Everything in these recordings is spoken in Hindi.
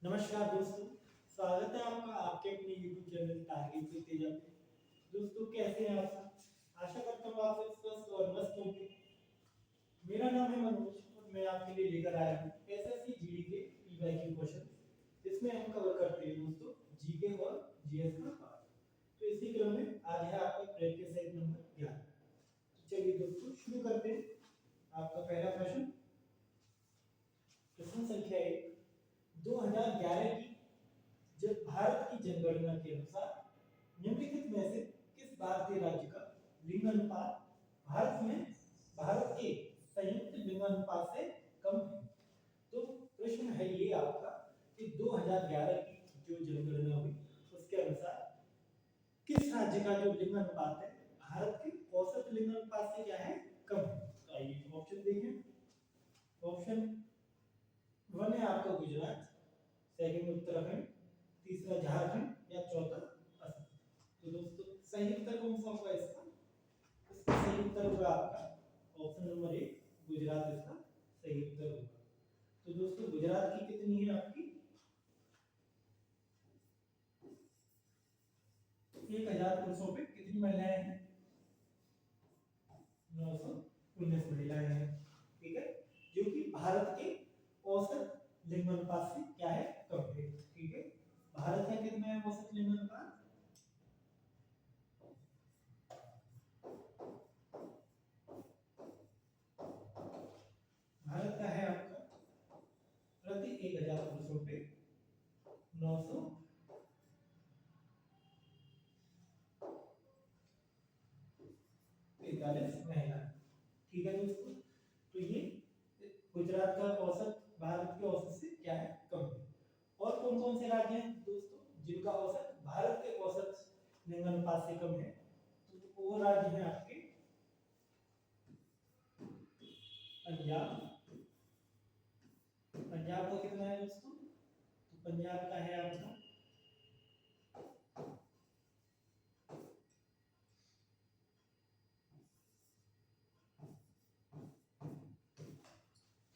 नमस्कार दोस्तों, स्वागत है आपका आपके अपने YouTube channel target with Teja पे। दोस्तों कैसे हैं आप सब? आशा करता हूँ आप सब स्वस्थ और मस्त होंगे। मेरा नाम है मनोज और मैं आपके लिए लेकर आया हूँ एसएससी जीडी के पीवाईक्यू क्वेश्चन। इसमें हम कवर करते हैं दोस्तों जीके और जीएस का पार्ट। तो इसी क्रम में आज है आपका प्रैक्टिस सेट नंबर 11। तो चलिए दोस्तों शुरू करते हैं। आपका पहला प्रश्न, प्रश्न संख्या 1, 2011 की जब भारत की जनगणना के अनुसार निम्नलिखित में से किस भारतीय राज्य का लिंगानुपात भारत के संयुक्त लिंगानुपात से कम है? तो प्रश्न है ये आपका कि 2011 की जो जनगणना हुई उसके अनुसार किस राज्य का जो लिंगानुपात है भारत के औसत लिंगानुपात से क्या है, कम है। तो आइए ऑप्शन देखें। ऑप्शन 1 है आपका गुजरात, सेकंड उत्तराखंड, तीसरा झारखंड या चौथा असम। तो दोस्तों सही उत्तर कौन सा होगा इसका? इसका सही उत्तर होगा आपका ऑप्शन नंबर 1 गुजरात इसका सही उत्तर होगा। तो दोस्तों गुजरात की कितनी है आपकी 1000 पुरुषों पे कितनी महिलाएं हैं? 919 महिलाएं हैं। ठीक है, जो कि भारत के औसत लिंगानुपात से क्या है, कम है। ठीक है, भारत का कितना है औसत लिंगानुपात? भारत का है आपका प्रति 1000 पुरुषों पे 943 महिला। ठीक है दोस्तों, तो ये गुजरात का औसत भारत के औसत से क्या है, कम है। और कौन कौन से राज्य हैं दोस्तों जिनका औसत भारत के औसत लिंगानुपात से कम है? तो वो राज्य हैं आपके पंजाब। पंजाब का कितना है दोस्तों? तो पंजाब का है आपका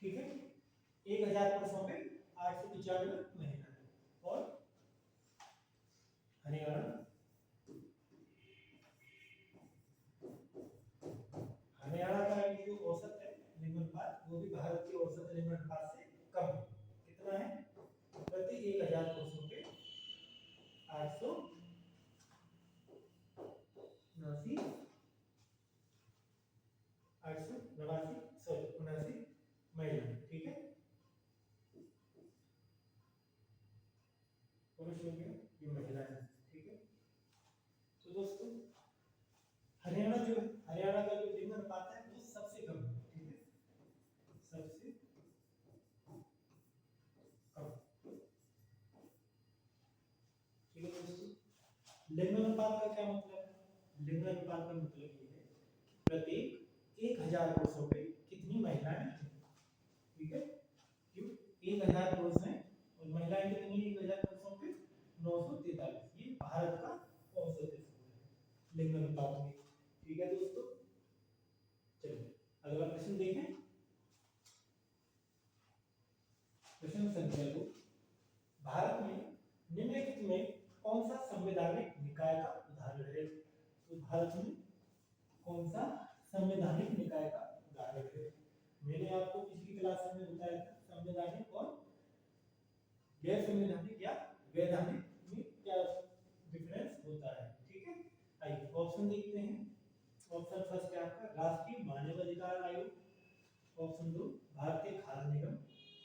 ठीक है 1000 पुरुषों पे 895 महिला। और हरियाणा, हरियाणा का जो औसत है लिंगानुपात वो भी भारत के औसत लिंगानुपात से कम है। कितना है? प्रति 1000 पुरुषों पे 889 79 महिला। ठीक है, पुरुष हो गया, ये महिला है। ठीक है, तो दोस्तों हरियाणा जो है, हरियाणा का जो लिंगानुपात है वो सबसे कम है। ठीक है, सबसे कम। ठीक है दोस्तों, लिंगानुपात का क्या मतलब है? लिंगानुपात का मतलब ये है कि प्रत्येक 1000 पुरुषों पे कितनी महिलाएं हैं। ठीक है, क्यों 1000 पुरुष हैं और महिलाएं कितनी है 1000 पुरुषों पे 943। ये भारत का औसत है लिंगानुपात में। ठीक है दोस्तों, चलिए अगला प्रश्न देखें। प्रश्न संख्या 2, भारत में निम्नलिखित में कौन सा संवैधानिक निकाय का उदाहरण है? तो भारत में कौन सा संवैधानिक निकाय का उदाहरण है? मैंने आपको पिछली क्लास में बताया था संवैधानिक और गैर संवैधानिक या वैधानिक में क्या डिफरेंस होता है। ठीक है, आइए ऑप्शन देखते हैं। ऑप्शन फर्स्ट है आपका राष्ट्रीय मानव अधिकार आयोग, ऑप्शन 2 भारतीय खाद्य निगम,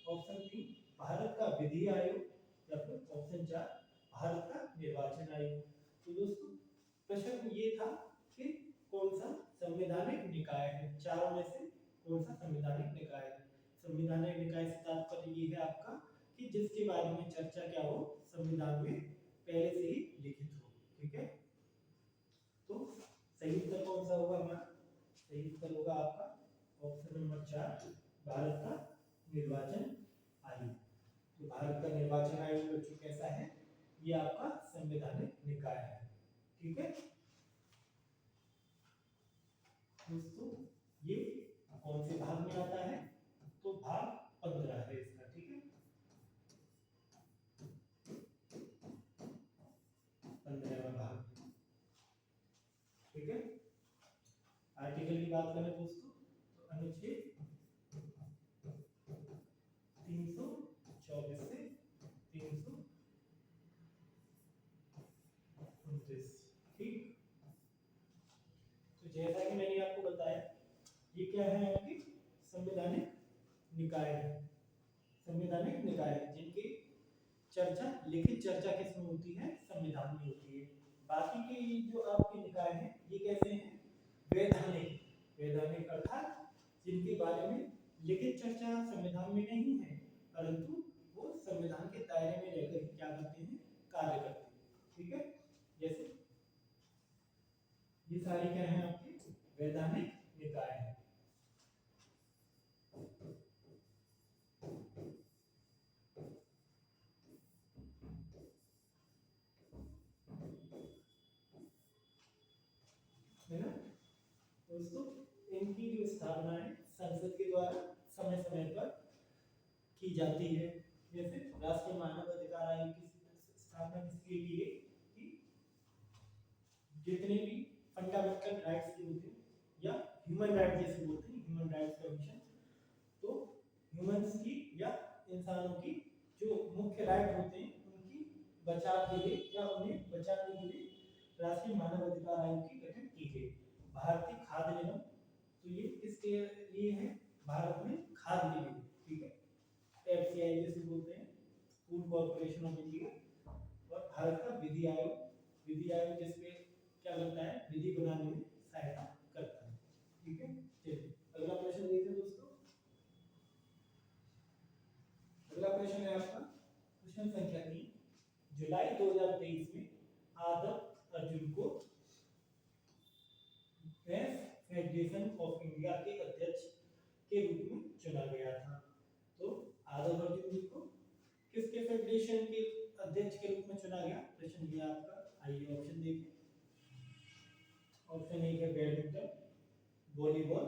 ऑप्शन 3 भारत का विधि आयोग या फिर ऑप्शन 4 भारत का निर्वाचन आयोग। तो दोस्तों प्रश्न ये था कि कौन सा संवैधानिक निकाय है, चारों में से कौन सा संवैधानिक निकाय है? संवैधानिक निकाय से तात्पर्य ये है आपका कि जिसके बारे में चर्चा क्या हो संविधान में पहले से ही लिखित हो। ठीक है, तो सही उत्तर कौन सा होगा हमारा? सही उत्तर होगा आपका ऑप्शन नंबर 4 भारत का निर्वाचन आयोग। तो भारत का निर्वाचन आयोग बच्चों कैसा है? ये आपका संवैधानिक निकाय है। ठीक है दोस्तों, ये कौन से भाग में आता है? तो भाग 15 है इसका। ठीक है, बेसिस। ठीक, तो जैसा कि मैंने आपको बताया, ये क्या है आपकी संवैधानिक निकाय है। संवैधानिक निकाय जिनकी चर्चा, लिखित चर्चा किसमें होती है, संविधान में होती है। बाकी के जो आपके निकाय हैं ये कैसे हैं, वैधानिक। वैधानिक अर्थात जिनके बारे में लिखित चर्चा संविधान में नहीं है, परंतु वो संविधान के दायरे में रहकर क्या करते हैं, कार्य करते हैं। ठीक है, जैसे ये सारी क्या है आपकी वैधानिक निकाय है। है ना दोस्तों, इनकी जो स्थापना है संसद के द्वारा समय समय पर की जाती है। जैसे राष्ट्रीय मानव अधिकार आयोग की स्थापना किसके लिए की, जितने भी फंडामेंटल राइट्स के होते हैं या ह्यूमन राइट जैसे बोलते हैं, ह्यूमन राइट्स कमीशन, तो ह्यूमंस की या इंसानों की जो मुख्य राइट होते हैं उनकी बचाव के लिए या उन्हें बचाने के लिए राष्ट्रीय मानव अधिकार आयोग की गठन की गई। भारतीय खाद्य निगम, तो ये किसके लिए है, भारत में खाद्य निगम। ठीक है, एफसीआई जिसे बोलते हैं, फूड कॉर्पोरेशन ऑफ इंडिया। और भारत का विधि आयोग, विधि आयोग जिसमें क्या करता है, विधि बनाने में सहायता करता है। ठीक है, चलिए अगला प्रश्न देखते हैं दोस्तों। अगला प्रश्न है आपका प्रश्न संख्या 3। जुलाई 2023 में आदम अर्जुन को प्रेस फेडरेशन ऑफ इंडिया के अध्यक्ष के रूप में चुना गया था। तो आदम अर्जुन जी को किसके फेडरेशन के अध्यक्ष के रूप में चुना गया, प्रश्न ये आपका। आइए ऑप्शन देखिए। ऑप्शन ए है बैडमिंटन, वॉलीबॉल,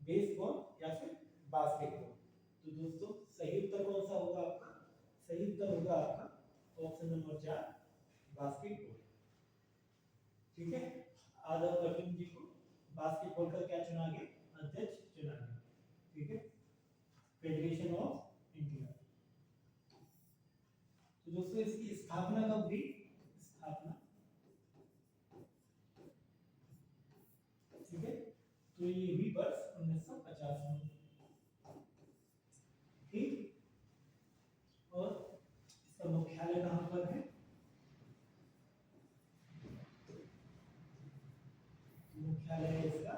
बेसबॉल या फिर बास्केटबॉल। तो दोस्तों सही उत्तर कौन सा होगा आपका, सही उत्तर होगा आपका ऑप्शन नंबर 4 बास्केटबॉल। ठीक है, आदम अर्जुन जी को बास्केटबॉल का क्या चुना गया, अध्यक्ष चुना गया। ठीक है, फेडरेशन ऑफ इंडिया। तो दोस्तों इसकी स्थापना कब हुई, स्थापना, ठीक है, तो ये हुई वर्ष 1950 में। ठीक, और इसका मुख्यालय कहां पर है, मुख्यालय है इसका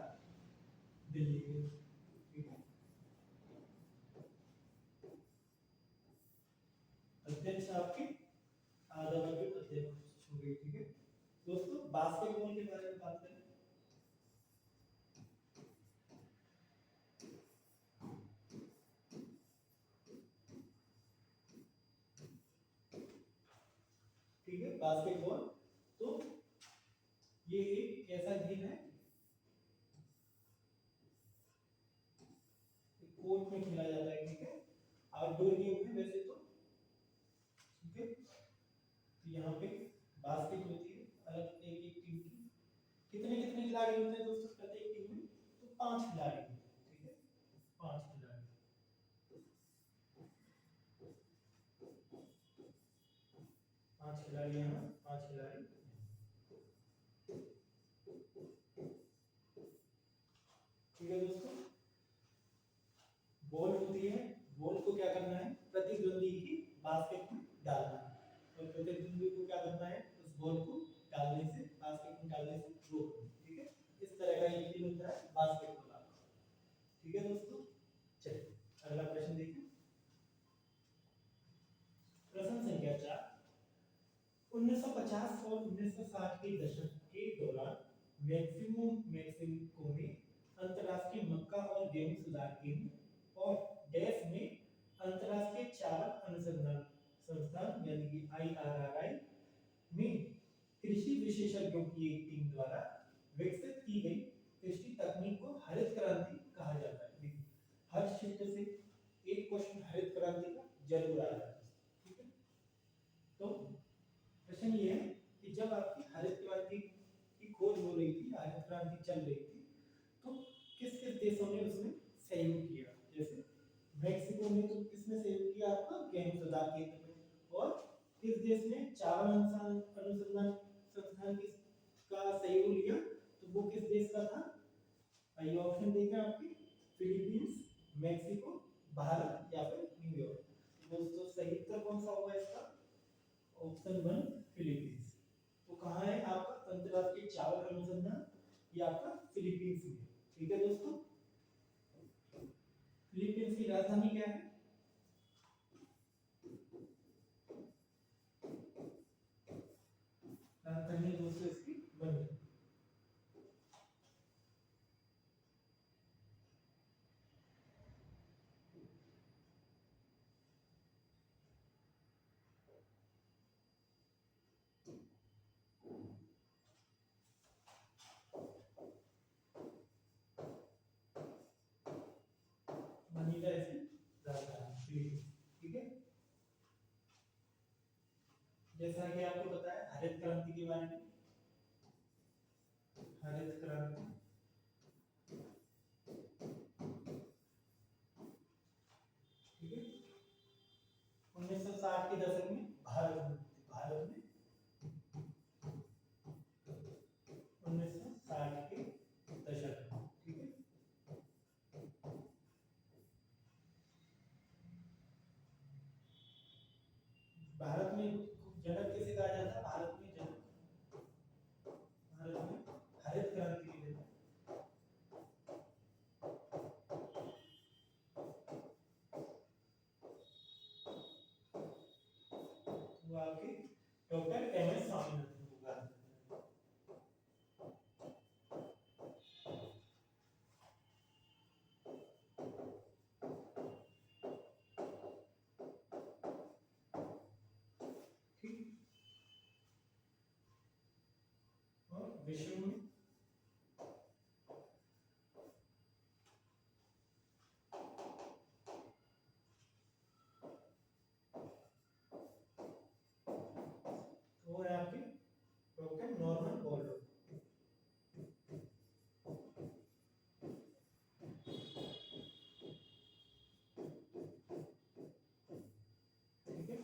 दिल्ली में। ठीक है, अध्यक्ष आपके आदम अर्जुन अध्यक्ष हो गए। ठीक है दोस्तों, बास्केटबॉल के बारे में बात करें। ठीक है, बास्केटबॉल तो ये एक कैसा गेम है, कोर्ट में खेला जाता है। ठीक है, आउटडोर गेम है वैसे तो। ठीक है, तो यहाँ पे बास्केट होती है अलग एक एक टीम की। कितने कितने खिलाड़ी होते हैं दोस्तों प्रत्येक टीम में, तो 5 खिलाड़ी होते हैं। ठीक है, 5 खिलाड़ी, 5 खिलाड़ी यहाँ, 5 खिलाड़ी। ठीक है दोस्तों, बॉल होती है, बॉल को क्या करना है, प्रतिद्वंदी की बास्केट में डालना है, और प्रतिद्वंदी को क्या करना है, उस बॉल को डालने से, बास्केट में डालने से रोकना है। ठीक है, इस तरह का ये खेल होता है बास्केटबॉल आपका। ठीक है दोस्तों, चलिए अगला प्रश्न देखिए। प्रश्न संख्या 4। 1950 और 1960 के दशक के दौरान मैक्सिको में अंतरराष्ट्रीय मक्का और गेहूं सुधार केंद्र और देश में अंतरराष्ट्रीय चावल अनुसंधान संस्थान यानी कि IRRI में कृषि विशेषज्ञों की एक टीम द्वारा विकसित की गई कृषि तकनीक को हरित क्रांति कहा जाता है। देखिए हर क्षेत्र से एक क्वेश्चन हरित क्रांति का जरूर आ जाता है। ठीक है, तो प्रश्न ये है कि जब आपकी हरित क्रांति की खोज हो रही थी, हरित क्रांति चल रही थी, तो किस किस देशों ने उसमें सहयोग किया। जैसे मैक्सिको में तो किसने सहयोग किया, आपका गेहूं सुधार केंद्र में। और किस देश ने चावल अनुसंधान संस्थान का सहयोग लिया तो वो किस देश का था? ये ऑप्शन देखे आपके, फिलीपींस, मेक्सिको, भारत या फिर न्यूयॉर्क। दोस्तों सही उत्तर कौन सा होगा इसका? Option 1 Philippines. तो कहाँ है आपका अंतर्राष्ट्रीय चावल अनुसंधान? ये आपका फिलीपींस में। ठीक है दोस्तों, फिलीपींस की राजधानी क्या है? राजधानी दोस्तों इसकी मनीला। मनीला इसकी राजधानी फिलीपींस। ठीक है, जैसा कि आपको पता है हरित क्रांति के बारे में, हरित क्रांति ठीक है 1960 के दशक में भारत में 1960 के दशक में, ठीक है। भारत में जनक किसे कहा जाता है? भारत में जनक, भारत में हरित क्रांति के जनक वो आपके डॉक्टर एम एस स्वामीनाथन को कहा जाता है। ठीक, और विश्व में वो है आपके डॉक्टर नॉर्मन बोरलॉग। ठीक है,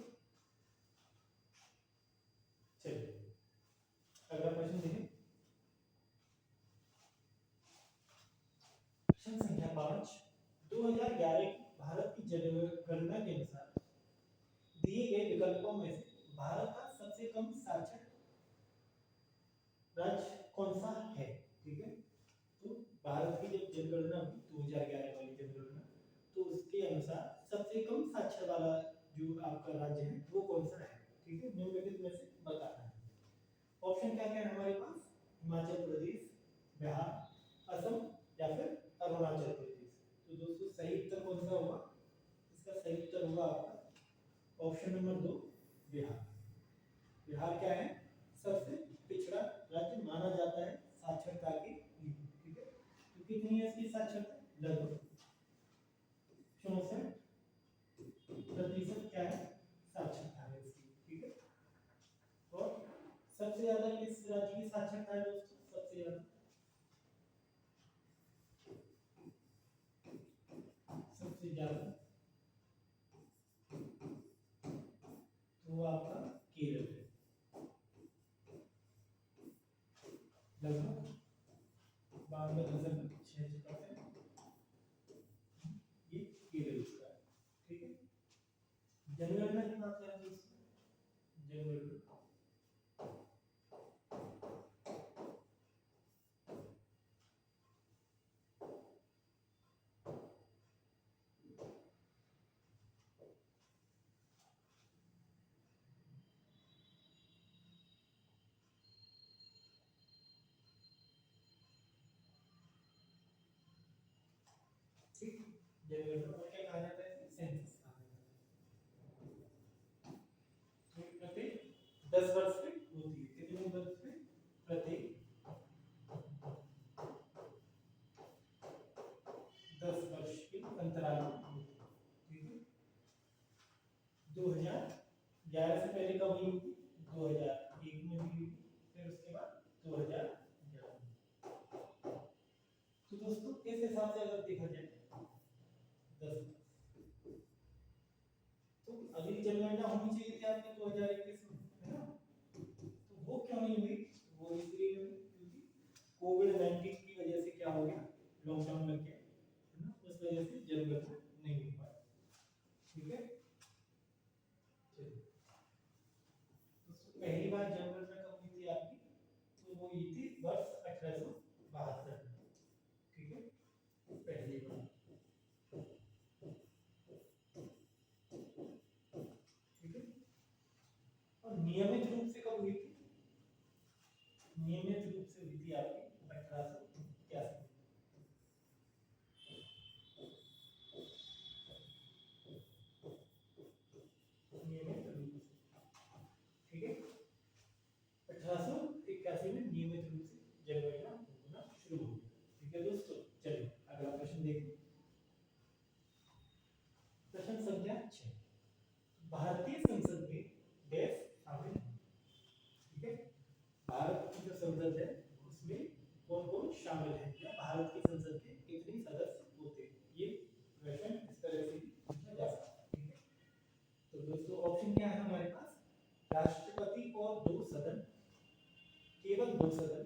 चलिए अगला प्रश्न देखिए, प्रश्न संख्या 5, 2011 की भारत की जनगणना के अनुसार दिए गए विकल्पों में से भारत का सबसे कम साक्षर राज्य कौन सा है? ठीक है, तो भारत की जब जनगणना हुई 2011 वाली जनगणना, तो उसके अनुसार सबसे कम साक्षर वाला जो आपका राज्य है वो कौन सा है? ठीक है, निम्नलिखित में से बताना है। ऑप्शन क्या क्या है हमारे पास? हिमाचल प्रदेश, बिहार, असम या फिर अरुणाचल प्रदेश। तो दोस्तों सही उत्तर कौन सा होगा? इसका सही उत्तर होगा आपका ऑप्शन नंबर 2 बिहार। बिहार क्या है? सबसे पिछड़ा राज्य माना जाता है साक्षरता के लिए। ठीक है, तो कितनी है इसकी साक्षरता? लगभग 64% क्या है साक्षरता है इसकी। ठीक है, और सबसे ज्यादा किस राज्य की साक्षरता है दोस्तों? सबसे ज्यादा तो वो आपका केरल है, लगभग 92.66%। ये केरल का है। ठीक है, जनगणना की बात करें दोस्तों, जनगणना ठीक, जनगणना को क्या कहा जाता है? सेंसस कहा जाता है। तो प्रत्येक 10 वर्ष पे होती है, कितने वर्ष पे? प्रत्येक 10 वर्ष के अंतराल में होती है। ठीक है, 2011 से पहले कब हुई होगी? 2001 में हुई होगी, फिर उसके बाद 2011 में। तो दोस्तों इस हिसाब से अगर देखा जाए 10, तो अगली जनगणना होनी चाहिए थी आपकी 2021 में, है ना? तो वो क्यों नहीं हुई? वो इसलिए और नियमित रूप से कब हुई थी? नियमित रूप से हुई थी आपकी 1881 नियमित रूप से, ठीक है। 1881 में नियमित रूप से जनगणना होना शुरू हुई, ठीक है दोस्तों। चलिए अगला प्रश्न देखिए, प्रश्न संख्या 6, भारतीय संसद में देश शामिल है, ठीक है। भारत की जो संसद है उसमें कौन कौन शामिल है, या भारत की संसद के कितने सदस्य होते हैं, ये प्रश्न इस तरह से भी पूछा जा सकता है, ठीक है। तो दोस्तों ऑप्शन क्या है हमारे पास, राष्ट्रपति और 2 सदन, केवल 2 सदन,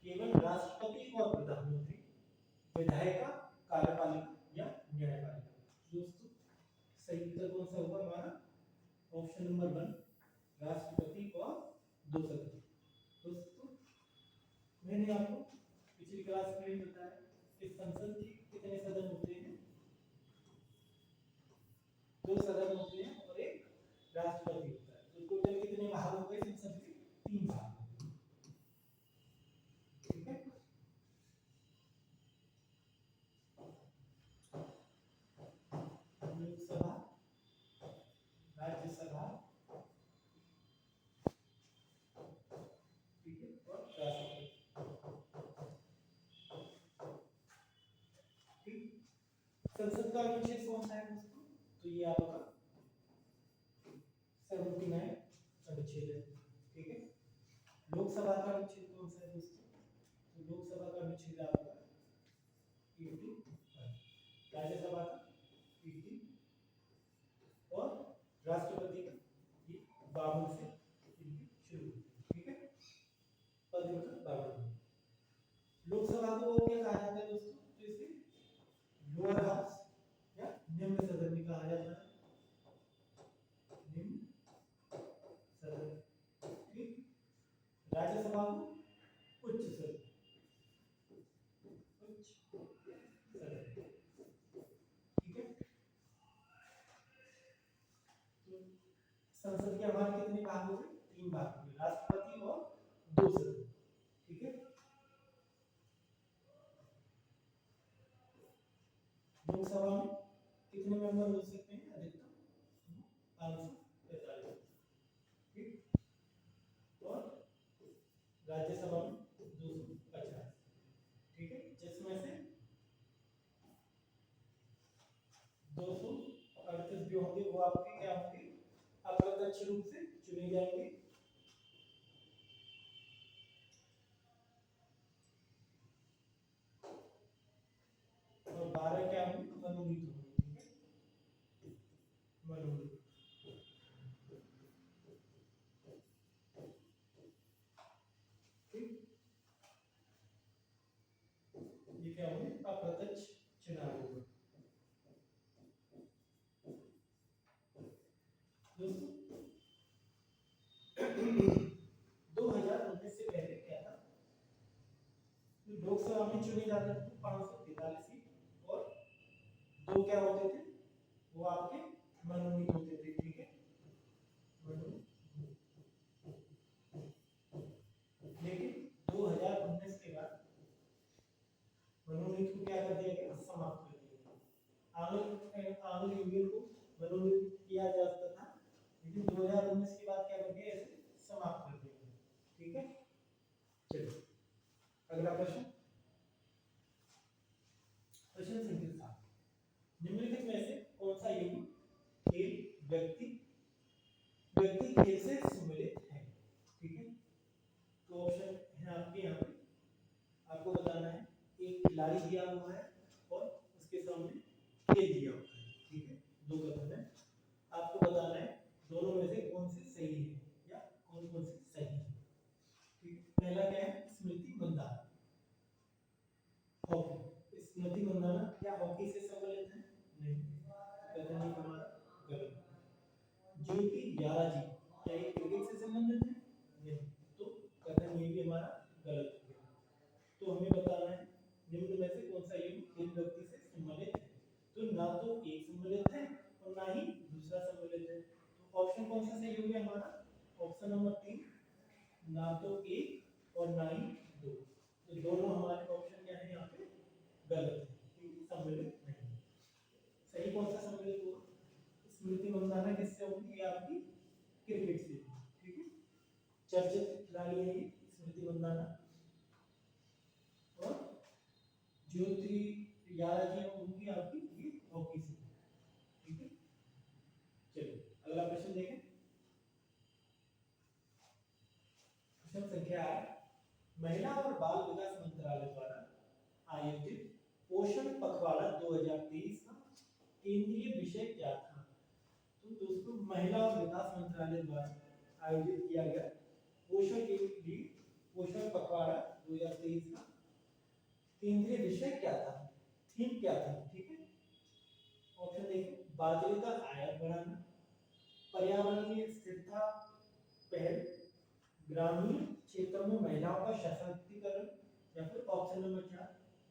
केवल राष्ट्रपति और प्रधानमंत्री, विधायिका, कार्यपालिका या न्यायपालिका। दोस्तों सही उत्तर कौन सा होगा हमारा, ऑप्शन नंबर 1, राष्ट्रपति और 2 सदन। दोस्तों मैंने आपको पिछली क्लास में बताया कि संसद के कितने सदन होते हैं, 2 सदन होते हैं और एक राष्ट्रपति होता है। तो टोटल कितने भाग हो गए संसद के, 3 भाग, ठीक है। लोकसभा, राज्यसभा, ठीक है, और राष्ट्रपति, ठीक। संसद का अनुच्छेद कौन सा है दोस्तों, तो ये आपका 79 अनुच्छेद है, ठीक है। लोकसभा का अनुच्छेद कौन सा है दोस्तों, तो लोकसभा का अनुच्छेद आपका 80, राज्यसभा का 80 और राष्ट्रपति का ये 52 से इनकी शुरू होती है, ठीक है, पद का 52। लोकसभा को और क्या कहा जाता है दोस्तों, तो इसे लोअर हाउस या निम्न सदन भी कहा जाता है, निम्न सदन, ठीक। राज्यसभा को उच्च सदन, उच्च सदन, ठीक है। तो संसद के हमारे कितने भाग हो गए, 3 भाग हो गए, राष्ट्रपति और 2 सदन, ठीक है। लोकसभा में कितने मेंबर हो सकते हैं, अधिकतम 545, ठीक। और राज्यसभा में 250, ठीक है, जिसमें से 238 जो होंगे वो आपके क्या होंगे, अप्रत्यक्ष रूप से चुने जाएंगे, और 12 क्या होंगे, मनोनीत होंगे, ठीक है, मनोनीत, ठीक। ये क्या होंगे, अप्रत्यक्ष चुनाव होगा। दोस्तों 2019 से पहले क्या था, लोकसभा में चुने जाते थे 543 सीट, और 2 क्या होते थे, वो आपके मनोनीत होते थे, ठीक है, मनोनीत। लेकिन 2019 के बाद मनोनीत को क्या कर दिया गया, समाप्त कर दिया गया। आगे यूनियन को मनोनीत किया जा सकता था, लेकिन 2019 के बाद क्या कर दिया, इसे समाप्त कर दिया गया, ठीक है। चलिए अगला प्रश्न, प्रश्न संख्या 7, निम्नलिखित में से कौन सा युग खेल व्यक्ति व्यक्ति खेल से सम्मिलित है, ठीक है। तो ऑप्शन है आपके यहाँ पे, आपको बताना है, एक खिलाड़ी दिया हुआ है और उसके सामने खेल दिया हुआ है, ठीक है, 2 कथन है, आपको बताना है दोनों में से कौन से सही है या कौन कौन से सही है, ठीक है। पहला क्या है, स्मृति मंदाना, हॉकी, स्मृति मंदाना क्या हॉकी से संबंधित है, नहीं, कथन ये हमारा गलत। ज्योति व्याराजी क्या ये क्रिकेट से संबंधित है, नहीं, तो कथन ये भी हमारा गलत हो गया। तो हमें बताना है निम्न में से कौन सा युग खेल व्यक्ति से सम्मिलित है, तो ना तो एक सम्मिलित है और ना ही दूसरा सम्मिलित है, तो ऑप्शन कौन सा सही हो गया हमारा, ऑप्शन नंबर 3 ना तो 1 और ना ही 2, तो दोनों हमारे ऑप्शन क्या है यहाँ पे गलत है, क्योंकि सम्मिलित नहीं है। सही कौन सा सम्मिलित होगा? स्मृति मंदाना किससे होगी? ये आपकी क्रिकेट से, ठीक है। चर्चित खिलाड़ी है ये स्मृति मंदाना, और ज्योति यारा जी होंगी आपकी ये हॉकी से, ठीक है। चलिए अगला प्रश्न देखें। प्रश्न संख्या 8, महिला और बाल विकास मंत्रालय द्वारा आयोजित पोषण पखवाड़ा 2023 का केंद्रीय विषय क्या था? तो दोस्तों महिला और विकास मंत्रालय द्वारा आयोजित किया गया पोषण के लिए पोषण पखवाड़ा 2023 का केंद्रीय विषय क्या था, थीम क्या था, ठीक है। ऑप्शन देखिए, बाजरे का आयात बढ़ाना, पर्यावरणीय स्थिरता पहल, ग्रामीण क्षेत्रों में महिलाओं का सशक्तिकरण, या फिर ऑप्शन नंबर 4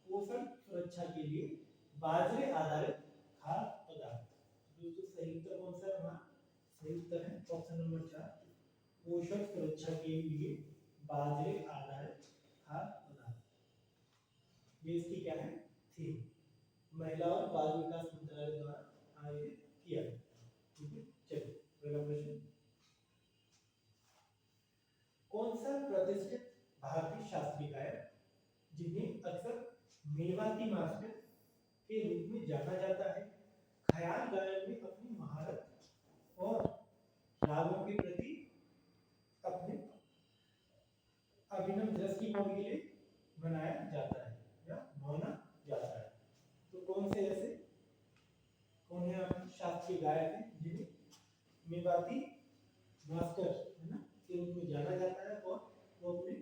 पोषण सुरक्षा के लिए बाजरे आधारित खाद्य पदार्थ। दोस्तों सही उत्तर कौन सा है हमारा? सही उत्तर है ऑप्शन नंबर 4 पोषण सुरक्षा के लिए बाजरे आधारित खाद्य पदार्थ। ये इसकी क्या है? थीम, महिला और बाल विकास मंत्रालय द्वारा आयोजित किया गया, ठीक है। चलिए अगला प्रश्न, कौन सा प्रतिष्ठित भारतीय शास्त्रीय गायक जिन्हें अक्सर मेवाती मास्टर के रूप में जाना जाता है, ख्याल गायन में अपनी महारत और रागों के प्रति अपने अभिनव दृष्टिकोण के लिए बनाया जाता है या माना जाता है? तो कौन से ऐसे कौन है आपके शास्त्रीय गायक हैं जिन्हें मेवाती मास्टर है ना के रूप में जाना जाता है, और वो अपने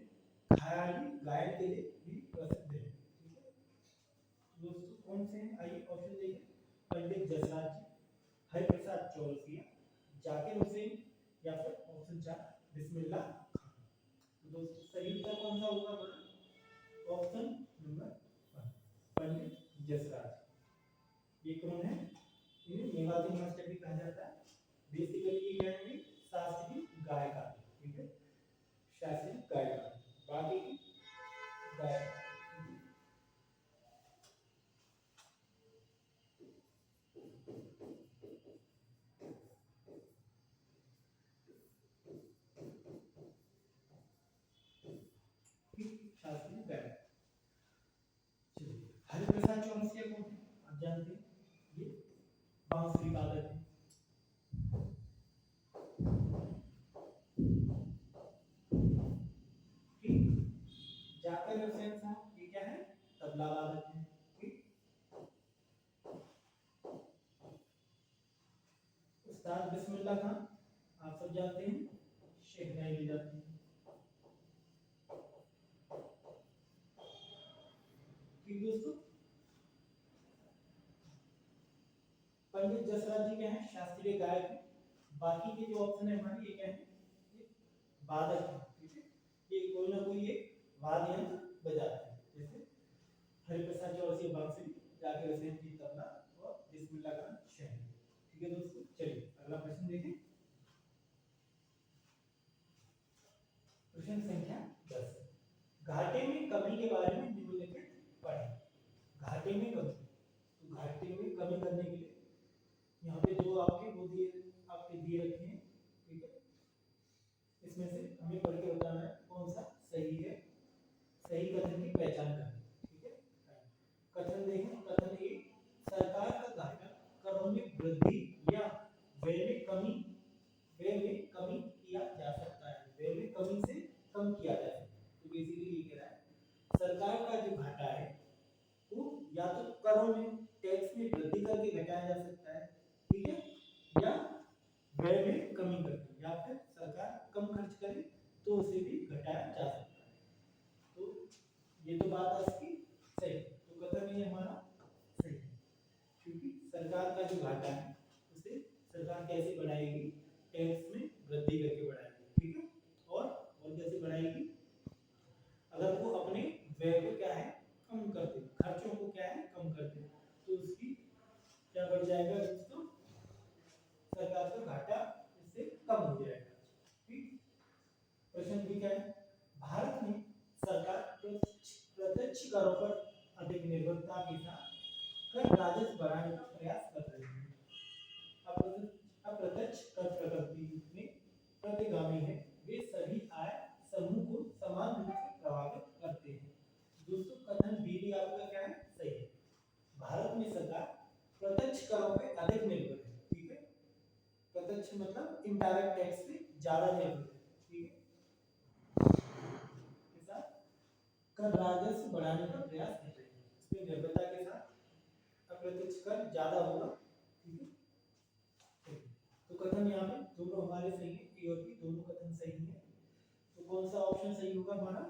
ख्याली गायन के लिए भी प्रसिद्ध है, ठीक है। दोस्तों कौन से हैं? आइए ऑप्शन देखें, पंडित जसराज जी, हरिप्रसाद चौरसिया, जाकिर हुसैन, या फिर ऑप्शन 4 बिस्मिल्लाह खान। तो दोस्तों सही उत्तर कौन सा होगा हमारा? Option number 1 Pandit Jasraj. ये कौन है? इन्हें मेवाती मास्टर भी कहा जाता है। बेसिकली ये क्या है? शास्त्रीय गायकार, ठीक है, शास्त्रीय गायकार, बाकी की गायक। शास्त्रीय गायक। चलिए हरिप्रसाद चौरसिया कौन है? आप जानते हैं, ये बांसुरी वादक है। जाकिर हुसैन साहब ये क्या है? तबला वादक है, ठीक। उस्ताद बिस्मिल्लाह खान आप सब जानते हैं, शहनाई बजाते हैं, ठीक दोस्तों। पंडित जसराज जी क्या है? शास्त्रीय गायक है। बाकी के जो ऑप्शन है हमारे ये क्या है? ये वादक है, ठीक है। ये कोई ना कोई एक वाद्य यंत्र बजाते हैं, जैसे हरिप्रसाद चौरसिया बांसुरी, जाकिर हुसैन जी तबला, और बिस्मिल्लाह खान शहनाई, ठीक है दोस्तों। चलिए अगला प्रश्न देखें। प्रश्न संख्या 10, घाटे में कमी के बारे में निम्नलिखित पढ़ें। घाटे में कमी, तो घाटे में कमी करने के लिए यहाँ पे दो आपके वो दिए आपके दिए रखे हैं, ठीक है। इसमें से हमें पढ़ के बताना है कौन सा सही है, सही कथन की पहचान करनी, ठीक है। कथन देखें, कथन ए, सरकार का घाटा करों में वृद्धि या व्यय में कमी किया जा सकता है, व्यय में कमी से कम किया जा सकता है। तो बेसिकली ये कह रहा है सरकार का जो घाटा है वो या तो करों में टैक्स में वृद्धि करके घटाया जा सकता है, ठीक है, या व्यय में कमी करके, या फिर सरकार कम खर्च करे तो क्वेश्चन भी क्या है, भारत में सरकार प्रत्यक्ष करों पर अधिक निर्भरता के साथ कर राजस्व बढ़ाने का प्रयास कर रही है। अप्रत्यक्ष कर प्रकृति में प्रतिगामी है, वे सभी आय समूह को समान रूप से प्रभावित करते हैं। दोस्तों कथन बी भी आपका क्या है, सही है। भारत में सरकार प्रत्यक्ष करों पे अधिक निर्भर है, ठीक है। प्रत्यक्ष मतलब इनडायरेक्ट टैक्स पे ज्यादा निर्भर है, ठीक है। ऐसा कर राजस्व बढ़ाने का प्रयास कर रही है, इसमें निर्भरता के साथ अप्रत्यक्ष कर ज्यादा होगा, ठीक है। तो कथन यहाँ पे दोनों हमारे सही है, ए और बी दोनों कथन सही है। तो कौन सा ऑप्शन सही होगा हमारा,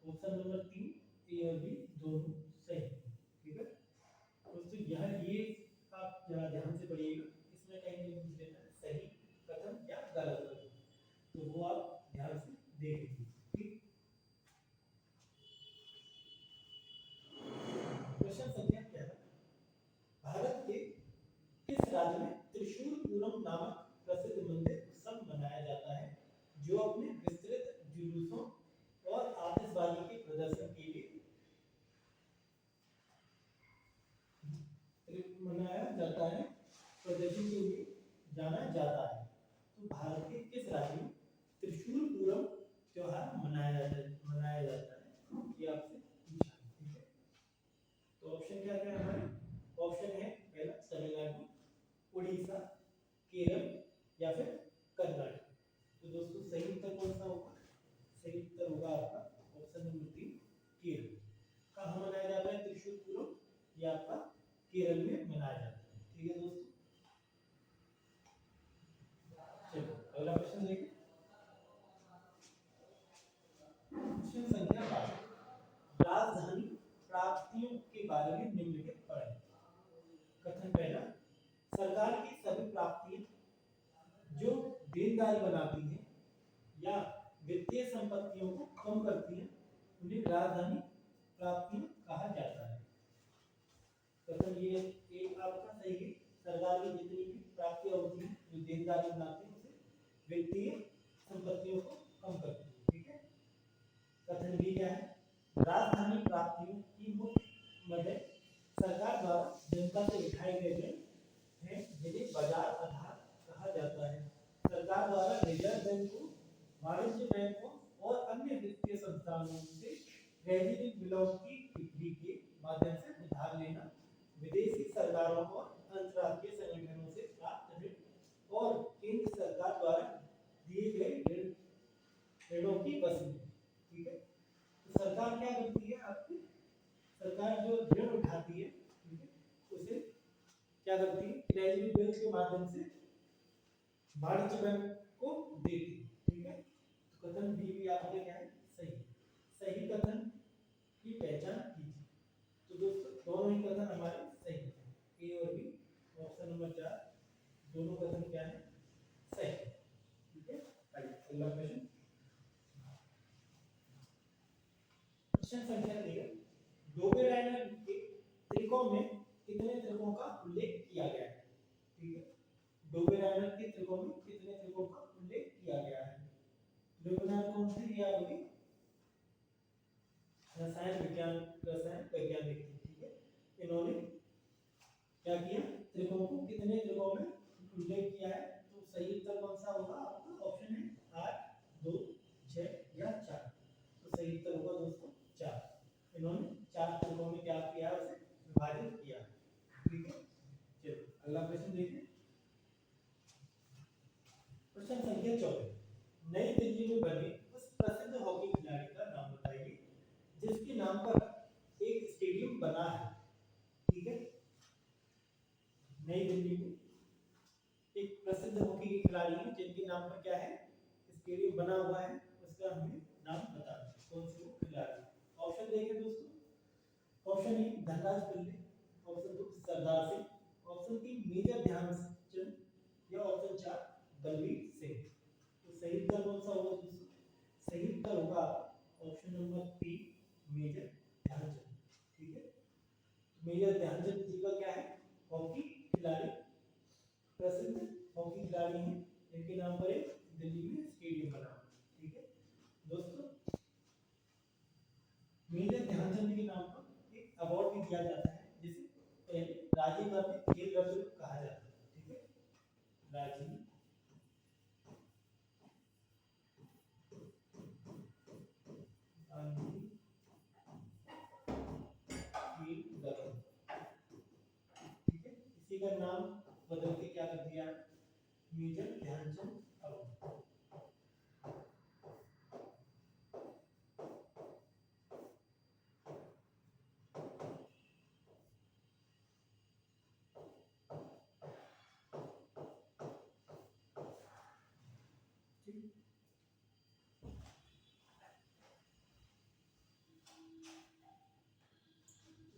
ऑप्शन नंबर 3 ए और बी दोनों सही, ठीक है। दोस्तों यह ये आप जरा ध्यान से पढ़िएगा, इसमें कहीं नहीं पूछ लेना है सही कथन या गलत कथन, तो वो आप ध्यान से देख लीजिए, ठीक। क्वेश्चन संख्या 11, भारत के किस राज्य में त्रिशूल पूरम नामक प्रसिद्ध मंदिर उत्सव मनाया जाता है, जो अपने विस्तृत जुलूसों और आतिशबाजी के प्रदर्शन के लिए मनाया जाता है, प्रदर्शन के लिए जाना जाता है। तो भारत के किस राज्य में त्रिशूल पूरम त्योहार मनाया जाता है, ये आपसे पूछा है, ठीक है। तो ऑप्शन क्या क्या है हमारे, ऑप्शन है पहला तमिलनाडु, उड़ीसा, केरल या फिर कर्नाटक। तो दोस्तों सही उत्तर कौन सा होगा, सही उत्तर होगा आपका ऑप्शन नंबर 3 केरल। कहाँ मनाया जाता है त्रिशूल पूरम, ये आपका केरल में मनाया जाता है, ठीक है दोस्तों। चलो अगला क्वेश्चन देखिए, क्वेश्चन संख्या 12, राजधानी प्राप्तियों के बारे में निम्नलिखित पढ़ें। कथन पहला, सरकार की सभी प्राप्तियां जो देनदारी बनाती हैं या वित्तीय संपत्तियों को कम करती हैं, उन्हें राजधानी प्राप्तियां कहा जाता है। कथन ये एक आपका सही है, सरकार की जितनी भी प्राप्तियां होती हैं जो देनदारी बनाती हैं उसे वित्तीय संपत्तियों को कम करती है, ठीक है। कथन भी क्या है, राजधानी प्राप्तियों की मुख्य मदद सरकार द्वारा जनता से उठाए गए ऋण हैं, जिन्हें बाजार आधार कहा जाता है। सरकार द्वारा रिजर्व बैंक को, वाणिज्य बैंकों और अन्य वित्तीय संस्थानों से ट्रेजरी बिलों की बिक्री के माध्यम से उधार लेना, विदेशी सरकारों और अंतर्राष्ट्रीय संगठनों से प्राप्त ऋण और केंद्र सरकार द्वारा दिए गए ऋणों की वसूली, ठीक है। तो सरकार क्या करती है, आपकी सरकार जो ऋण उठाती है, ठीक है, उसे क्या करती है, ट्रेजरी बिल के माध्यम से वाणिज्य बैंक को देती है, ठीक है। तो कथन भी आपके क्या है, सही, सही कथन की पहचान कीजिए। तो दोस्तों दोनों ही कथन हमारे सही हैं, ए और बी ऑप्शन नंबर 4 दोनों कथन क्या है, सही, ठीक है। अगला क्वेश्चन, क्वेश्चन संख्या 13, डोबेराइनर के त्रिकोण में कितने त्रिकोण का उल्लेख किया गया है, ठीक है। डोबेराइनर के त्रिकोण में कितने त्रिकोण का उल्लेख किया गया है। डोबेराइनर कौन थे, ये आपके रसायन वैज्ञानिक थे, ठीक है। इन्होंने क्या किया, त्रिकोण को कितने त्रिकोण में उल्लेख किया है। तो सही उत्तर कौन सा होगा आपका, ऑप्शन है 8, 2, 6 या 4। तो सही उत्तर होगा दोस्तों 4। इन्होंने 4 त्रिकोण में क्या किया, उसे विभाजित किया, ठीक है। चलो अगला क्वेश्चन देखिए, क्वेश्चन संख्या 14, नई दिल्ली में बने उस प्रसिद्ध हॉकी खिलाड़ी का नाम बताइए जिसके नाम पर एक स्टेडियम बना है, ठीक है। नई दिल्ली में एक प्रसिद्ध हॉकी के खिलाड़ी हैं जिनके नाम पर क्या है, स्टेडियम बना हुआ है, उसका हमें नाम बताना है, कौन से वो खिलाड़ी। ऑप्शन देखें दोस्तों, option A Dhanraj Pillay, option 2 Sardar Singh, option 3 major Dhyan Chand या ऑप्शन 4 बलबीर सिंह। तो सही उत्तर कौन सा होगा दोस्तों, सही उत्तर होगा ऑप्शन नंबर 3 मेजर ध्यानचंद, ठीक है। मेजर ध्यानचंद जी का क्या है, हॉकी खिलाड़ी, प्रसिद्ध हॉकी खिलाड़ी हैं, इनके नाम पर एक दिल्ली में स्टेडियम बना, ठीक है। का नाम बदल के क्या कर दिया, मेजर ध्यानचंद अवार्ड।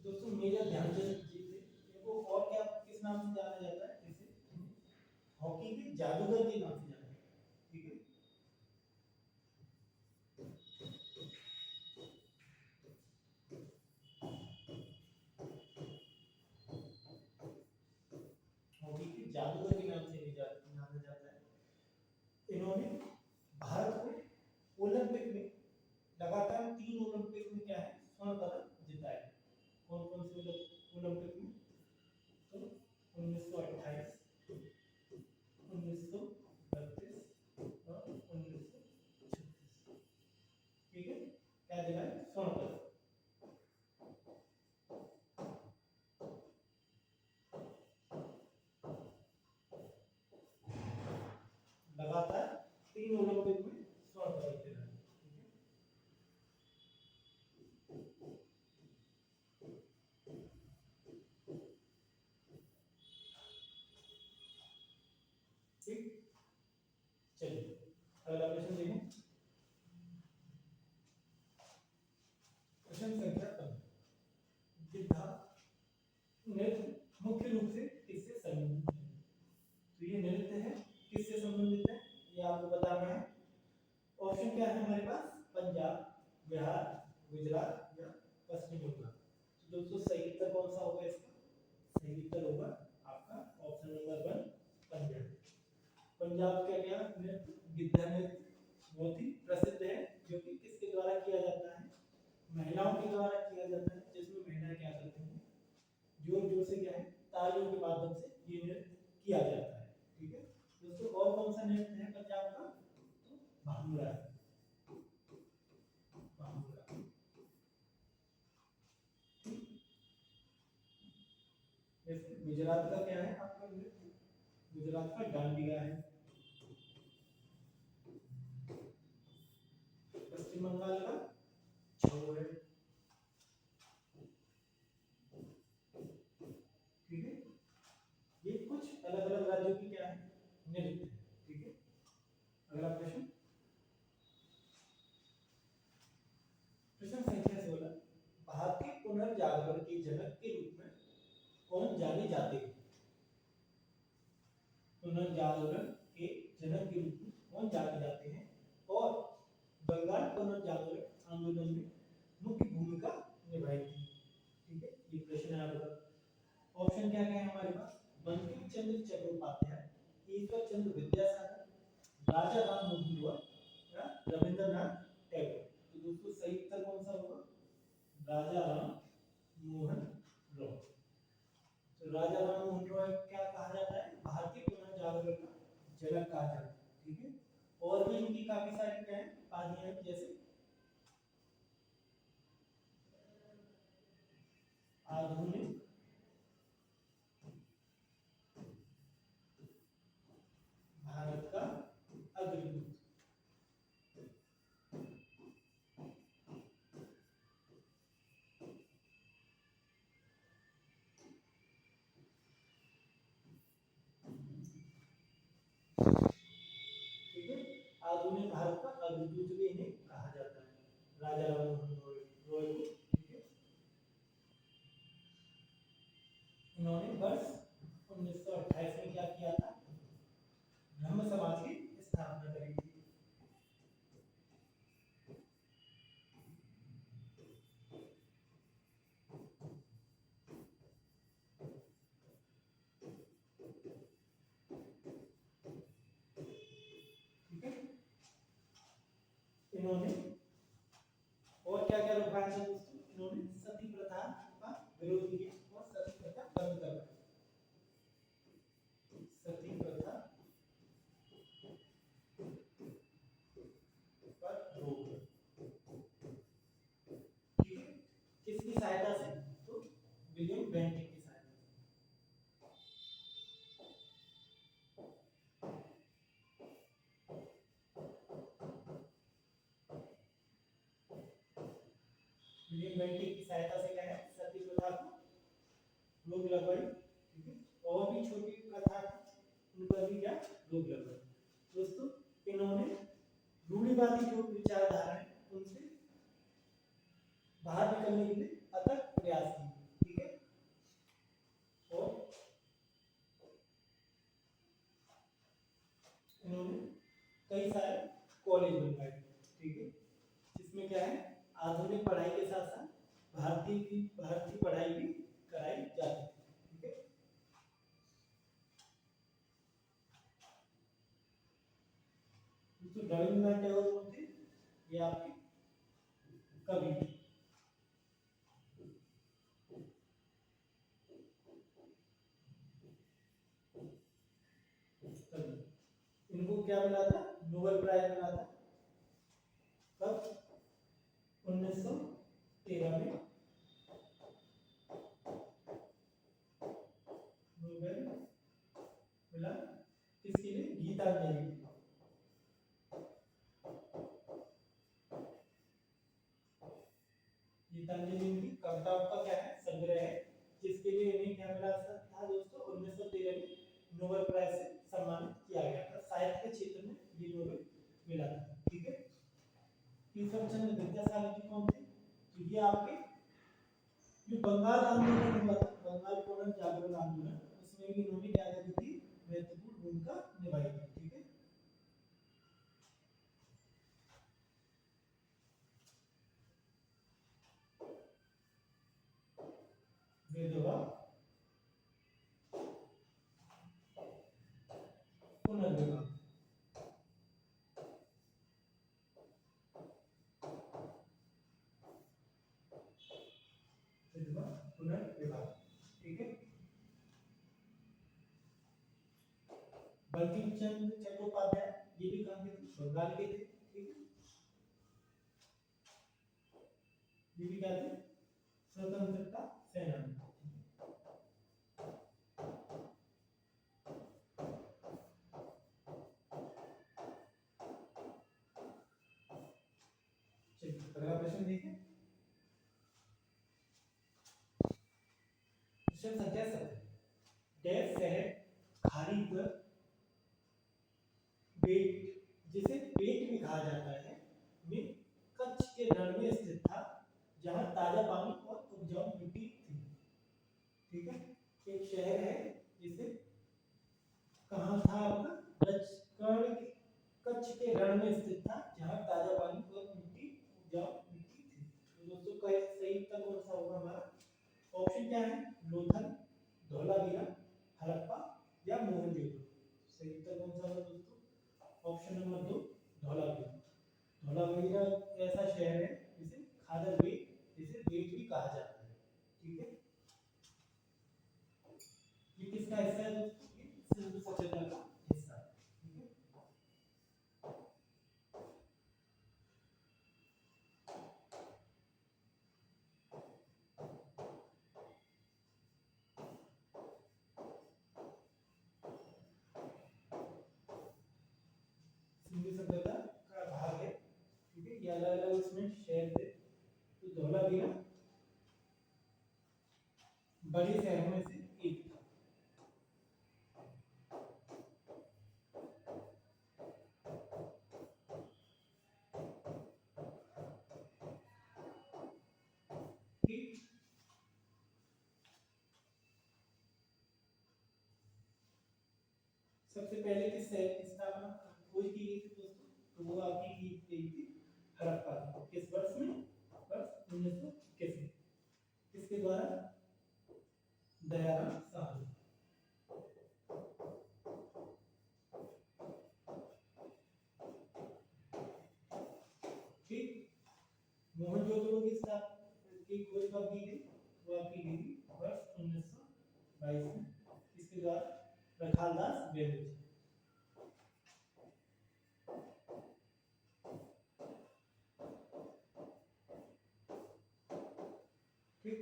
दोस्तों मेजर ध्यानचंद जी थे, इनको और क्या किस नाम से जाना जाता है, जैसे हॉकी के जादूगर के नाम से जाना जाता है, ठीक है। हॉकी के जादूगर के नाम से जाना जाता है। इन्होंने भारत को ओलंपिक में लगातार 3 ओलंपिक में क्या है, स्वर्ण पदक जीता है। कौन कौन से ओलंपिक में, तो 1928, 1932 और 1936, ठीक है। क्या दिला है, स्वर्ण पदक। लगातार 3 ओलंपिक में स्वर्ण पदक दिला है, ठीक। चलिए अगला प्रश्न देखें। प्रश्न संख्या 15, गिद्धा नृत्य मुख्य रूप से किससे संबंधित है। तो ये नृत्य है, किससे संबंधित है, ये आपको बताना है। ऑप्शन क्या है हमारे पास, पंजाब, बिहार, गुजरात या पश्चिम बंगाल। तो दोस्तों सही उत्तर कौन सा होगा इसका, सही उत्तर होगा आपका ऑप्शन नंबर 1 पंजाब। पंजाब का क्या नृत्य, गिद्धा नृत्य बहुत ही प्रसिद्ध है, जो कि किसके द्वारा किया जाता है, महिलाओं के द्वारा किया जाता है, जिसमें महिलाएं क्या करती हैं, जोर जोर से क्या है, तालियों के माध्यम से ये नृत्य किया जाता है, ठीक है दोस्तों। और कौन सा नृत्य है पंजाब का, तो भांगड़ा है, भांगड़ा। जैसे गुजरात का क्या है आपका नृत्य, गुजरात का डांडिया है। पश्चिम बंगाल का छऊ है, ठीक है। ये कुछ अलग अलग राज्यों की क्या है, नृत्य है, ठीक है। अगला प्रश्न, प्रश्न संख्या 16, भारतीय पुनर्जागरण के जनक के रूप में कौन जाने जाते हैं। पुनर्जागरण के जनक के रूप में कौन जाने जाते हैं और बंगाल पुनर्जागरण आंदोलन में मुख्य भूमिका निभाई थी, ठीक है। ये प्रश्न है आपका। ऑप्शन क्या क्या है हमारे पास, बंकिम चंद्र चट्टोपाध्याय, ईश्वर चंद्र विद्यासागर, राजा राम मोहन रॉय या रविंद्रनाथ टैगोर। तो दोस्तों सही उत्तर कौन सा होगा, राजा राम मोहन रॉय। तो राजा राम मोहन रॉय क्या कहा जाता है, भारतीय पुनर्जागरण का जनक कहा जाता है, ठीक है। और भी इनकी काफी सारी क्या है उपाधियां, जैसे आधुनिक भारत का अग्रदूत, ठीक है। आधुनिक भारत का अग्रदूत भी इन्हें कहा जाता है, राजा राम मोहन रॉय को, ठीक है। इन्होंने वर्ष 1928 में क्या किया था, ब्रह्म समाज की स्थापना करी थी, ठीक है। इन्होंने और क्या क्या रखवाया था दोस्तों, इन्होंने सती प्रथा का विरोध किया और सती प्रथा बंद करवाई, सती प्रथा पर रोक, ठीक है। किसकी सहायता से, तो विलियम बेंटिक की सहायता से। रेजिमेंट की सहायता से क्या है सती प्रथा को रोक लगवाई। ठीक है, और भी छोटी प्रथा थी उन पर भी क्या रोक लगवाई। दोस्तों इन्होंने रूढ़िवादी जो विचारधारा है उनसे बाहर निकलने के लिए अथक प्रयास किए। ठीक है, और इन्होंने कई सारे कॉलेज बनवाए। ठीक है, जिसमें क्या है आधुनिक पढ़ाई के साथ साथ भारतीय पढ़ाई भी कराई जाती थी। ठीक है, तो रविन्द्रनाथ टैगोर कौन थे? ये आपके कवि थे। इनको क्या मिला था? नोबेल प्राइज मिला था। कब? 1913 में नोबेल मिला। किसके लिए? गीतांजलि। गीतांजलि इनकी कविताओं का क्या है संग्रह है, जिसके लिए इन्हें क्या मिला था दोस्तों? 1913 में नोबेल प्राइज से सम्मानित किया गया था। साहित्य के क्षेत्र में ये नोबेल मिला था। ठीक है, ईश्वर चंद्र विद्यासागर जी कौन थे? तो ये आपके जो बंगाल आंदोलन हुआ था, बंगाल पुनर्जागरण आंदोलन, उसमें भी इन्होंने क्या करी थी? महत्वपूर्ण भूमिका निभाई थी। ठीक है, विधवा पुनर्विवाह। विधवा पुनर्विवाह। ठीक है, बंकिम चंद्र चट्टोपाध्याय ये भी कहाँ के थे? बंगाल के थे। ठीक है, ये भी क्या थे? स्वतंत्रता सेनानी। चलिए अगला प्रश्न देखिए। क्वेश्चन संख्या 7, डैश शहर खाड़ी पर पेट, जिसे पेट भी कहा जाता है, में कच्छ के रण में स्थित था, जहां ताजा पानी और उपजाऊ मिट्टी थी। ठीक है, एक शहर है जिसे कहाँ था आपका? कच्छ के रण में स्थित था, जहां ताजा पानी और मिट्टी उपजाऊ मिट्टी थी। तो दोस्तों का सही उत्तर कौन सा होगा हमारा? ऑप्शन क्या है? लोथल, धौलावीरा, हड़प्पा या मोहनजोदड़ो। सही उत्तर कौन सा होगा दोस्तों? Option number 2 Dholavira. धौलावीरा ऐसा शहर है जिसे खादर बेट, जिसे बेट भी कहा जाता है। ठीक है, ये किसका हिस्सा है दोस्तों? ये सिंधु सभ्यता का हिस्सा है। ठीक है, सिंधु सभ्यता का भाग है। ठीक है, ये अलग अलग उसमें शहर थे। तो धौलावीरा बड़े शहरों में से एक था। ठीक, सबसे पहले किस शहर की स्थापना खोज की गई थी दोस्तों? तो वो आपकी की गई थी हड़प्पा की। किस वर्ष में? वर्ष 1921 में। किसके द्वारा? दयाराम साहनी। ठीक, मोहनजोदड़ो की स्थापना की खोज कब की गई? वो आपकी गई थी वर्ष 1922 में। किसके द्वारा? रखालदास बैनर्जी। ठीक,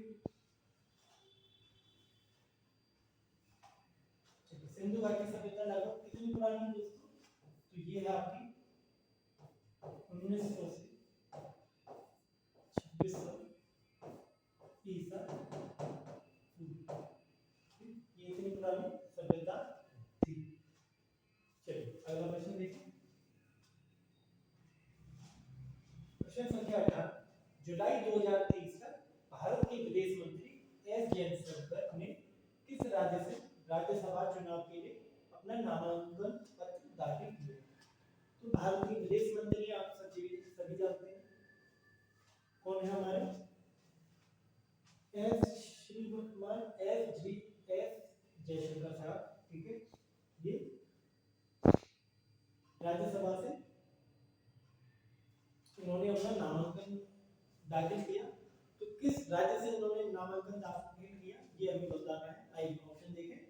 सिंधु घाटी सभ्यता लगभग कितनी पुरानी है दोस्तों? तो ये है आपकी 1900 से 2600 जुलाई 2023 तक भारत के विदेश मंत्री एस जयशंकर ने किस राज्य से राज्यसभा चुनाव के लिए अपना नामांकन पत्र दाखिल किया? तो भारत के विदेश मंत्री आप सभी जानते हैं कौन है हमारे एस जयशंकर साहब, ठीक है। ये राज्यसभा से इन्होंने अपना नामांकन दाखिल किया। तो किस राज्य से इन्होंने नामांकन दाखिल किया ये हमें बताना है। आइए ऑप्शन देखें,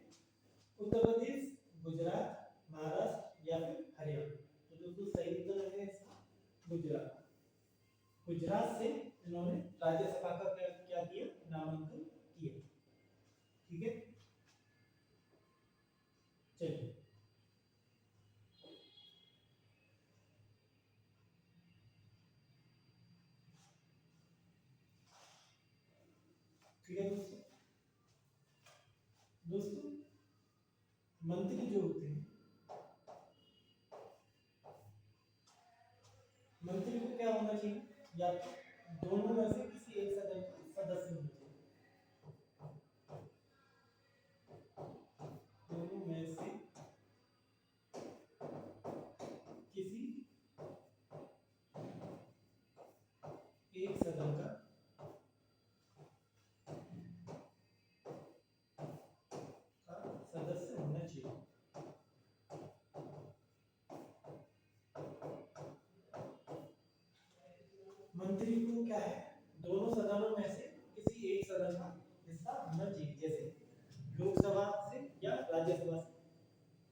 उत्तर प्रदेश, गुजरात, महाराष्ट्र या फिर हरियाणा। तो दोस्तों सही उत्तर है इसका गुजरात। गुजरात से इन्होंने राज्यसभा का क्या किया, नामांकन किया, ठीक है। चलिए ठीक है दोस्तों मंत्री जो होते हैं, मंत्री को क्या होना चाहिए, या तो दोनों में से किसी एक सदन का सदस्य होना चाहिए, दोनों में से किसी एक सदन का सदस्य होना चाहिए। मंत्री को क्या है, दोनों सदनों में से किसी एक सदन का हिस्सा होना चाहिए, जैसे लोकसभा से या राज्यसभा से,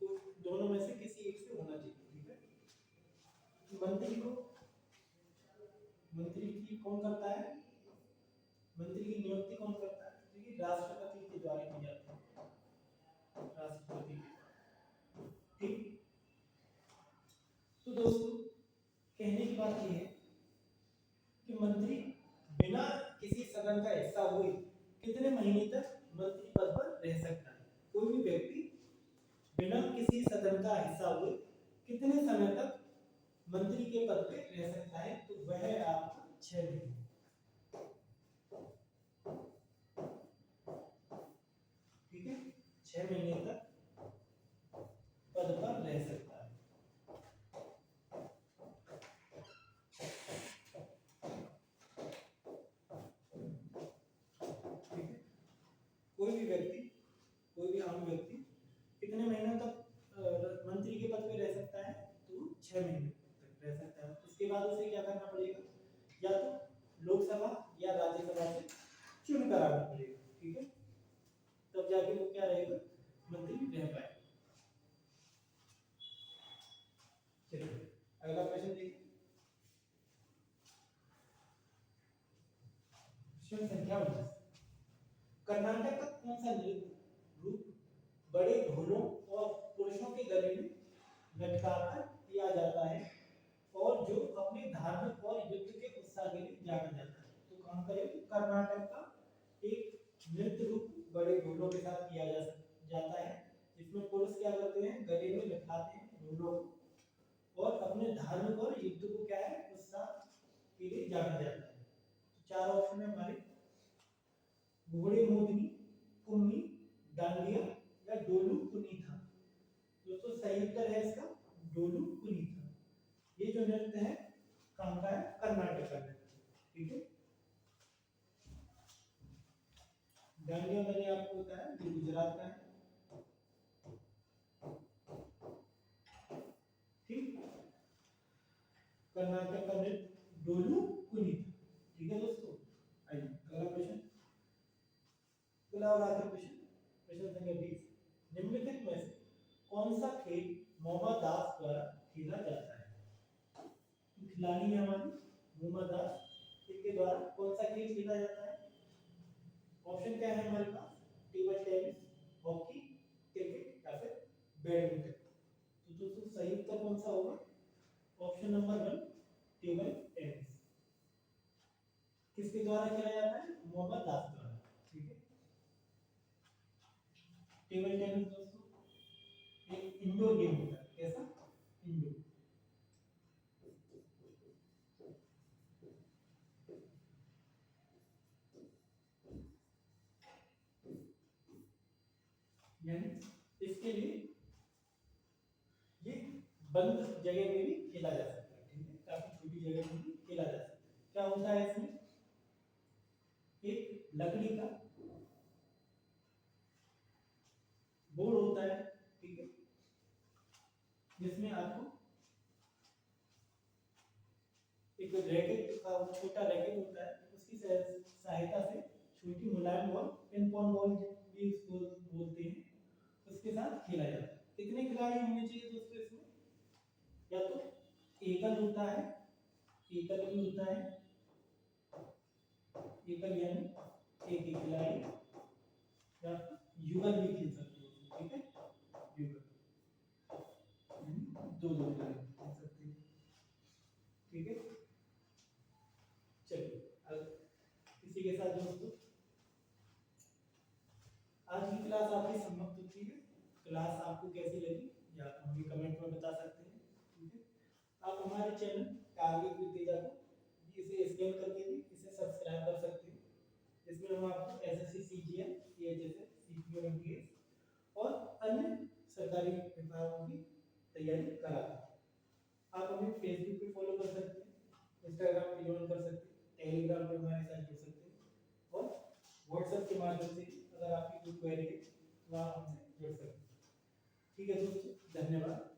तो दोनों में से किसी एक से होना चाहिए, ठीक है। मंत्री की कौन करता है, मंत्री की नियुक्ति कौन करता है, क्योंकि राष्ट्रपति के द्वारा की जाती है, राष्ट्रपति के, ठीक। तो दोस्तों कहने की बात यह है कि मंत्री बिना किसी सदन का हिस्सा हुए कितने महीने तक मंत्री पद पर रह सकता है। कोई भी व्यक्ति बिना किसी सदन का हिस्सा हुए कितने समय तक मंत्री के पद पे रह सकता है, तो वह आपका 6 महीने, ठीक है, 6 महीने तक पद पर रह सकता है। ठीक है, कोई भी व्यक्ति, कोई भी आम व्यक्ति कितने महीनों तक मंत्री के पद पे रह सकता है, तो 6 महीने तक रह सकता है। उसके बाद उसे क्या करना पड़ेगा, या तो लोकसभा या राज्यसभा से चुन कर आना पड़ेगा, ठीक है, तब जाके वो क्या रहेगा, मंत्री रह पाएगा। चलिए अगला क्वेश्चन देखिए, क्वेश्चन संख्या 19, कर्नाटक का कौन सा नृत्य रूप बड़े ढोलों और पुरुषों के गले में लटकाकर किया जाता है और जो अपने धार्मिक और युद्ध के उत्साह के लिए जाना जाता है? तो कौन का, कर्नाटक का एक नृत्य रूप बड़े ढोलों के साथ किया जाता है, इसमें पुरुष क्या करते हैं, गले में लटकाते हैं ढोलों को और अपने धार्मिक और युद्ध को क्या है, उत्साह के लिए जाना जाता है। तो 4 ऑप्शन है हमारे, घोड़े मोदनी, कुम्मी, डांडिया या डोलू कुनीथा। दोस्तों सही उत्तर है इसका डोलू कुनीथा। ये जो नृत्य है कहाँ का है, कर्नाटक का नृत्य, ठीक है। डांडिया मैंने आपको बताया ये गुजरात का है, ठीक। कर्नाटक का नृत्य डोलू कुनीथा, ठीक है दोस्तों। आइए अगला क्वेश्चन, अगला और आखिरी क्वेश्चन, क्वेश्चन संख्या 20, निम्नलिखित में से कौन सा खेल मोहम्मद दास द्वारा खेला जाता है? खिलाड़ी है हमारी मोहम्मद दास, इनके द्वारा कौन सा खेल खेला जाता है? ऑप्शन क्या है हमारे पास, टेबल टेनिस, हॉकी, क्रिकेट या फिर बैडमिंटन। तो दोस्तों सही उत्तर कौन सा होगा, ऑप्शन नंबर 1 टेबल टेनिस। किसके द्वारा खेला जाता है, मोहम्मद दास द्वारा, ठीक है। टेबल टेनिस दोस्तों एक इंडोर गेम होता है, कैसा, इंडोर। यानी इसके लिए ये बंद जगह में भी खेला जा सकता है, ठीक है, काफी छोटी जगह में भी खेला जा सकता है। क्या होता है इसमें, एक लकड़ी का बोर्ड होता है, ठीक है, जिसमें आपको एक रैकेट का छोटा रैकेट होता है, उसकी सहायता से छोटी मुलायम बॉल, पिन पॉन बॉल भी उसको बोलते हैं, उसके साथ खेला जाता है। कितने खिलाड़ी होने चाहिए दोस्तों इसमें, या तो एकल होता है, एकल भी होता है, एकल यानी एक ही खिलाड़ी, या युगल भी खेल सकते हो, ठीक है, युगल दो दो खिलाड़ी खेल सकते हैं, ठीक है। चलिए अब इसी के साथ दोस्तों आज की क्लास आपकी समाप्त होती है। क्लास आपको कैसी लगी या आप हमें कमेंट में बता सकते हैं, ठीक है। आप हमारे चैनल टारगेट विद तेजा को इसे स्कैन करके भी इसे सब्सक्राइब कर सकते हैं, जिसमें हम आपको SSC CGL CHSL CPO MTS और अन्य सरकारी विभागों की तैयारी कराते हैं। आप हमें फेसबुक पे फॉलो कर सकते हैं, इंस्टाग्राम पे ज्वाइन कर सकते हैं, टेलीग्राम पे हमारे साथ जुड़ सकते हैं और व्हाट्सएप के माध्यम से अगर आपकी कोई क्वेरी है तो आप हमसे जुड़ सकते हैं। ठीक है दोस्तों, धन्यवाद।